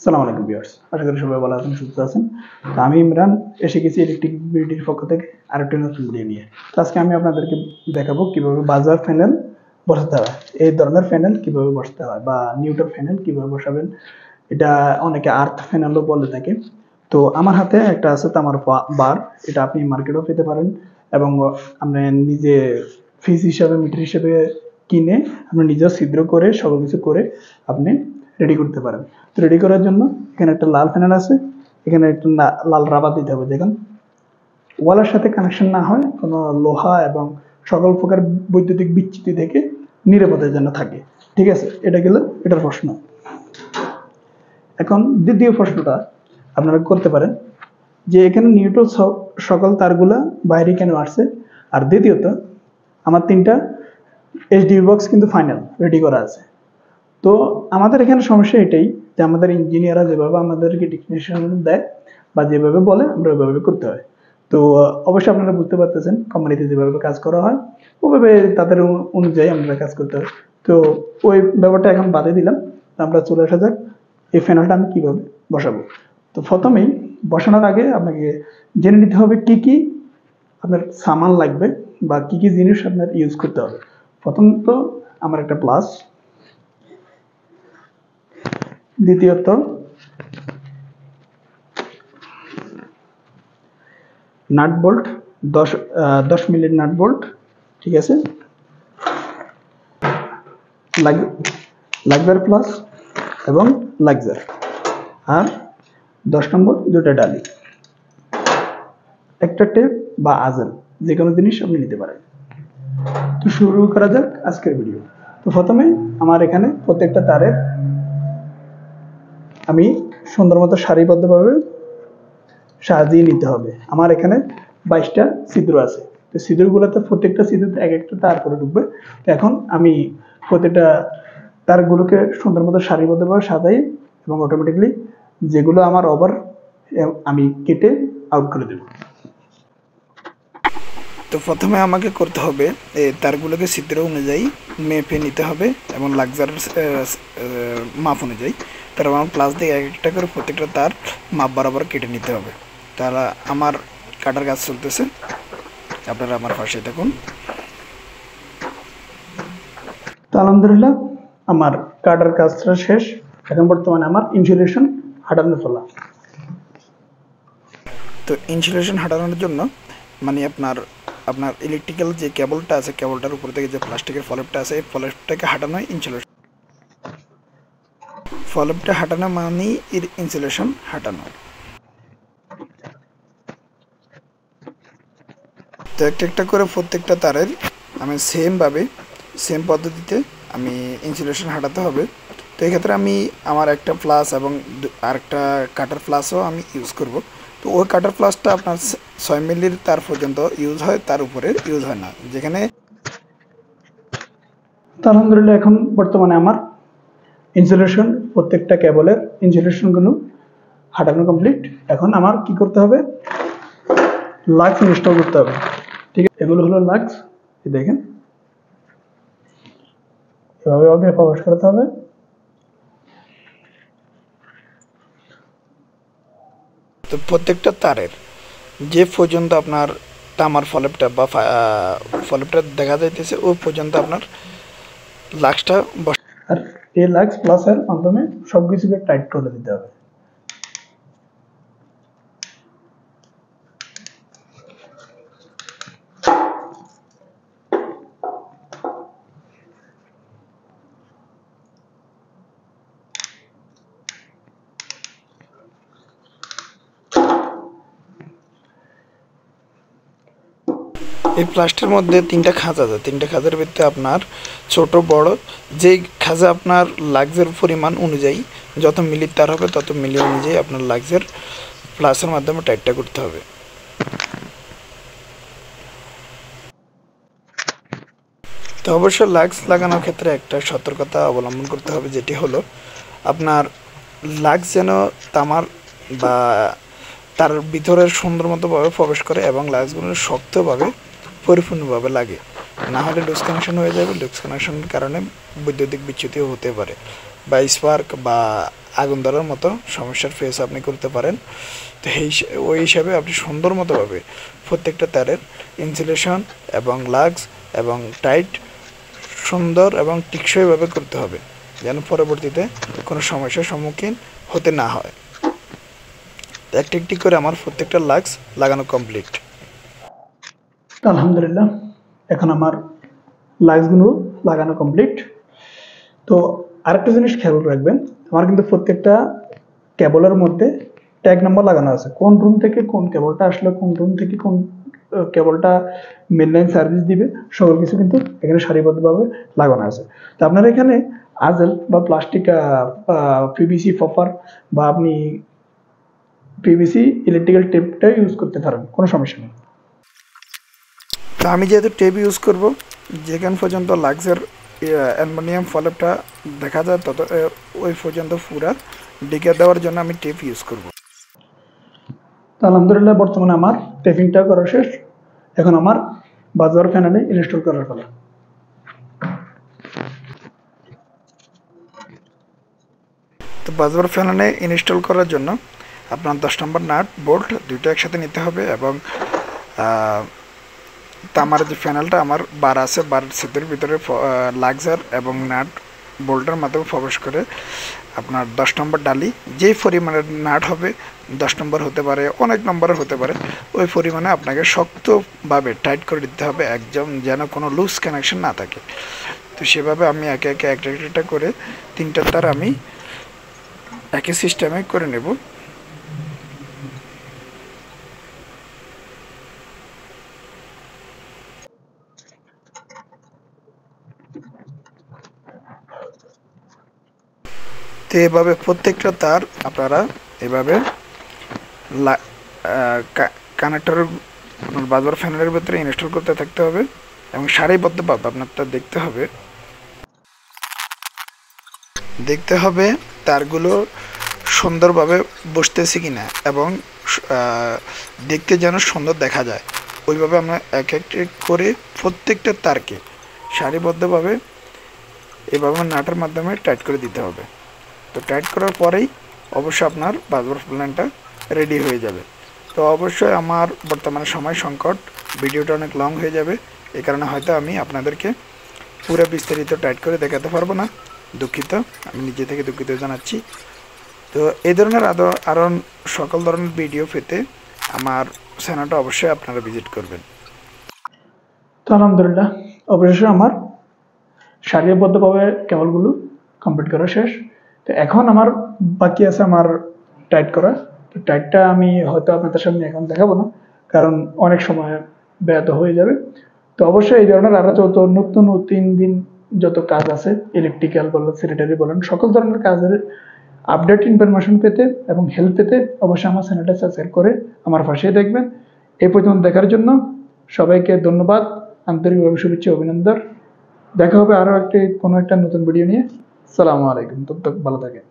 আসসালামু আলাইকুম ভিউয়ার্স, আশা করি সবাই ভালো আছেন, সুস্থ আছেন। তো আমি ইমরান এসে গেছি ইলেকট্রিক বিডির পক্ষ থেকে আরেকটি নতুন ভিডিও নিয়ে। তো আজকে আমি আপনাদেরকে দেখাবো কিভাবে বাজার প্যানেল বসাতে হয়, এই ধরনের প্যানেল কিভাবে বসাতে হয় বা নিউট্রাল প্যানেল কিভাবে বসাবেন। এটা অনেকে আর্থ প্যানেলও বলে থাকে। তো আমার হাতে একটা আছে তামার বার, এটা আপনি মার্কেটেও পেতে পারেন এবং আপনি নিজে ফিস হিসাবে মিটার হিসাবে কিনে আপনি নিজেও ছিদ্র করে সকল কিছু করে আপনি রেডি করতে পারেন। তো রেডি করার জন্য এখানে একটা লাল প্যানেল আছে, এখানে একটা লাল রাবার দিতে হবে। দেখুন, ওয়ালের সাথে কানেকশন না হয় কোনো লোহা এবং সকল প্রকার বৈদ্যুতিক বিচ্যুতি থেকে নিরাপদের জন্য থাকে। ঠিক আছে, এটা গেল এটার প্রশ্ন। এখন দ্বিতীয় প্রশ্নটা আপনারা করতে পারেন যে এখানে নিউট্রাল সকল তারগুলা বাইরে কেন আসছে, আর দ্বিতীয়ত আমার তিনটা এইচডিবি বক্স কিন্তু ফাইনাল রেডি করা আছে। তো আমাদের এখানে সমস্যা এটাই যে আমাদের ইঞ্জিনিয়াররা যেভাবে আমাদেরকে ডিফিনেশন দেয় বা যেভাবে বলে আমরা ওইভাবে করতে হয়। তো অবশ্যই আপনারা বুঝতে পারতেছেন কোম্পানিতে যেভাবে কাজ করা হয় ওইভাবে তাদের অনুযায়ী আমরা কাজ করতে হয়। তো ওই ব্যাপারটা এখন বাদে দিলাম, আমরা চলে আসা যাক এই প্যানেলটা আমি কিভাবে বসাবো। তো প্রথমেই বসানোর আগে আপনাকে জেনে নিতে হবে কি কি আপনার সামান লাগবে বা কি কি জিনিস আপনার ইউজ করতে হবে। প্রথমত আমার একটা প্লাস, দ্বিতীয়ত নাট বোল্ট 10 মিলির নাট বোল্ট, ঠিক আছে, লাক্সার প্লাস এবং লাক্সার, আর 10 নম্বর দুটো ডালি, একটা টেপ বা আজেল, যে কোনো জিনিস আপনি নিতে পারেন। তো শুরু করা যাক আজকের ভিডিও। তো প্রথমে আমার এখানে প্রত্যেকটা তারের আমি সুন্দর মতো সারিবদ্ধভাবে সাজিয়ে নিতে হবে। আমার এখানে 22টা ছিদ্র আছে, তো ছিদ্রগুলোতে প্রত্যেকটা ছিদ্রতে এক একটা তার করে ঢুকবে। তো এখন আমি প্রত্যেকটা তারগুলোকে সুন্দর মতো সারিবদ্ধভাবে সাজাই এবং অটোমেটিকলি যেগুলো আমার ওভার আমি কেটে আউট করে দেব। তো প্রথমে আমাকে করতে হবে এই তারগুলোকে ছিদ্র অনুযায়ী মেপে নিতে হবে এবং লাক্সার মাপ অনুযায়ী তারপর আমার প্লাস দিয়ে এক একটা করে প্রত্যেকটা তার মাপ বরাবর কেটে নিতে হবে। তাহলে আমার কাটার কাজ চলতেছে, আপনারা আমার পাশে দেখুন। তো আলহামদুলিল্লাহ আমার কাটার কাজটা শেষ। এখন বর্তমানে আমার ইনসুলেশন হাঁটানোর ফলা। তো ইনসুলেশন হাঁটানোর জন্য মানে আপনার ইলেকট্রিক্যাল যে কেবলটা আছে, কেবলটার উপর থেকে যে প্লাস্টিকের ফলপটা আছে, এই ফলপটাকে হাঁটানো ইনসুলেশন। ফলপটা হাঁটানো মানেই এর ইনসুলেশন হাঁটানো। তো একটা একটা করে প্রত্যেকটা তারের আমি সেম পদ্ধতিতে আমি ইনসুলেশন হাঁটাতে হবে। তো এক্ষেত্রে আমি আমার একটা প্লাস এবং আরেকটা কাটার প্লাসও আমি ইউজ করব। তো ওই কাটার প্লাসটা আপনার 6 মিলির তার পর্যন্ত ইউজ হয়, তার উপরে ইউজ হয় না। যেখানে তো আলহামদুলিল্লাহ এখন বর্তমানে আমার ইনসুলেশন প্রত্যেকটা কেবলের ইনসুলেশনগুলো হাঁটানো কমপ্লিট। এখন আমার কি করতে হবে, লাক্স ইনস্টল করতে হবে। ঠিক আছে, এগুলো হলো লাক্স, দেখেন এভাবে ওকে প্রবেশ করতে হবে। তো প্রত্যেকটা তারের যে পর্যন্ত আপনার তামার ফলপটা বা ফলপটা দেখা যাইতেছে ওই পর্যন্ত আপনার লাক্সটা আর এই লাক্স প্লাসের মাধ্যমে সবকিছুকে টাইট করে দিতে হবে। এই প্লাস্টের মধ্যে 3টা খাঁজ আছে। 3টা খাঁজের ভিতরে আপনার ছোট বড় যেই খাঁজে আপনার লাক্সের পরিমাণ অনুযায়ী যত মিলির তার হবে তত মিলি অনুযায়ী আপনার লাক্সের প্লাসের মাধ্যমে টাইটটা করতে হবে। তো অবশ্য লাক্স লাগানোর ক্ষেত্রে একটা সতর্কতা অবলম্বন করতে হবে, যেটি হলো আপনার লাক্স যেন তামার বা তার ভিতরের সুন্দর মতোভাবে প্রবেশ করে এবং লাক্সগুলো শক্তভাবে পরিপূর্ণভাবে লাগে, না হলে লুজ কানেকশন হয়ে যাবে। লুজ কানেকশনের কারণে বৈদ্যুতিক বিচ্যুতিও হতে পারে বা স্পার্ক বা আগুন ধরার মতো সমস্যার ফেস আপনি করতে পারেন। তো ওই হিসাবে আপনি সুন্দর মতোভাবে প্রত্যেকটা তারের ইনসুলেশন এবং লাক্স এবং টাইট সুন্দর এবং টেকসইভাবে করতে হবে, যেন পরবর্তীতে কোনো সমস্যার সম্মুখীন হতে না হয়। একটি একটি করে আমার প্রত্যেকটা লাক্স লাগানো কমপ্লিট। আলহামদুলিল্লাহ, এখন আমার লাইটসগুলো লাগানো কমপ্লিট। তো আরেকটা জিনিস খেয়াল রাখবেন, আমার কিন্তু প্রত্যেকটা কেবলের মধ্যে ট্যাগ নাম্বার লাগানো আছে, কোন রুম থেকে কোন কেবলটা আসলে, কোন রুম থেকে কোন কেবলটা মেনলাইন সার্ভিস দিবে, সকল কিছু কিন্তু এখানে সারিবদ্ধভাবে লাগানো আছে। তো আপনারা এখানে আজেল বা প্লাস্টিক পিভিসি কপার বা আপনি পিভিসি ইলেকট্রিক্যাল টেপটা ইউজ করতে পারেন, কোনো সমস্যা নেই। তো আমি যেহেতু টেপ ইউজ করব, যেখান পর্যন্ত লাক্সের অ্যালুমিনিয়াম ফলপটা দেখা যায় তত ওই পর্যন্ত পুরা ডিকে দেওয়ার জন্য আমি টেপ ইউজ করব। তো আলহামদুলিল্লাহ, বর্তমানে আমার টেপিংটা করা শেষ। এখন আমার বাজার প্যানেলে ইনস্টল করার পালা। তো বাজার প্যানেলে ইনস্টল করার জন্য আপনার 10 নম্বর নাট বোল্ট দুইটা একসাথে নিতে হবে এবং তামার যে প্যানেলটা আমার বার আছে, বার সেটের ভিতরে লাক্সার এবং নাট বোল্টের মাধ্যমে প্রবেশ করে আপনার 10 নম্বর ডালি, যেই পরিমাণের নাট হবে 10 নম্বর হতে পারে, অনেক নম্বরের হতে পারে, ওই পরিমাণে আপনাকে শক্তভাবে টাইট করে দিতে হবে, একদম যেন কোনো লুজ কানেকশন না থাকে। তো সেভাবে আমি একে একে একটা করে 3টা তার আমি একই সিস্টেমে করে নেব। তো এভাবে প্রত্যেকটা তার আপনারা এভাবে কানেক্টরের বাজার ফ্যানের ভিতরে ইনস্টল করতে থাকতে হবে এবং সারিবদ্ধভাবে আপনারটা দেখতে হবে তারগুলো সুন্দরভাবে বসতেছে কিনা এবং দেখতে যেন সুন্দর দেখা যায়, ওইভাবে আমরা এক এক করে প্রত্যেকটা তারকে সারিবদ্ধভাবে এভাবে নাটের মাধ্যমে টাইট করে দিতে হবে। তো টাইট করার পরেই অবশ্যই আপনার বাজার প্ল্যানটা রেডি হয়ে যাবে। তো অবশ্যই আমার বর্তমানে সময় সংকট, ভিডিওটা অনেক লং হয়ে যাবে, এই কারণে হয়তো আমি আপনাদেরকে পুরো বিস্তারিত টাইট করে দেখাতে পারবো না, দুঃখিত, আমি নিজে থেকে দুঃখিত জানাচ্ছি। তো এই ধরনের আরও সকল ধরনের ভিডিও পেতে আমার চ্যানেলটা অবশ্যই আপনারা ভিজিট করবেন। তো আলহামদুলিল্লাহ, অবশেষে আমার সারিবদ্ধভাবে কেবলগুলো কমপ্লিট করা শেষ। তো এখন আমার বাকি আছে আমার টাইট করা। তো টাইটটা আমি হয়তো আপনাদের সামনে এখন দেখাবো না, কারণ অনেক সময় ব্যর্থ হয়ে যাবে। তো অবশ্যই এই ধরনের আরো যত নতুন 3 দিন যত কাজ আছে, ইলেকট্রিক্যাল বলেন, স্যানিটারি বলেন, সকল ধরনের কাজের আপডেট ইনফরমেশন পেতে এবং হেল্প পেতে অবশ্যই আমার চ্যানেলটা সাবস্ক্রাইব করে আমার পাশেই দেখবেন। এই পর্যন্ত দেখার জন্য সবাইকে ধন্যবাদ, আন্তরিকভাবে শুভেচ্ছা, অভিনন্দন। দেখা হবে আরো কোনো একটা নতুন ভিডিও নিয়ে। সালামু আলাইকুম, তব তক ভালো থাকেন।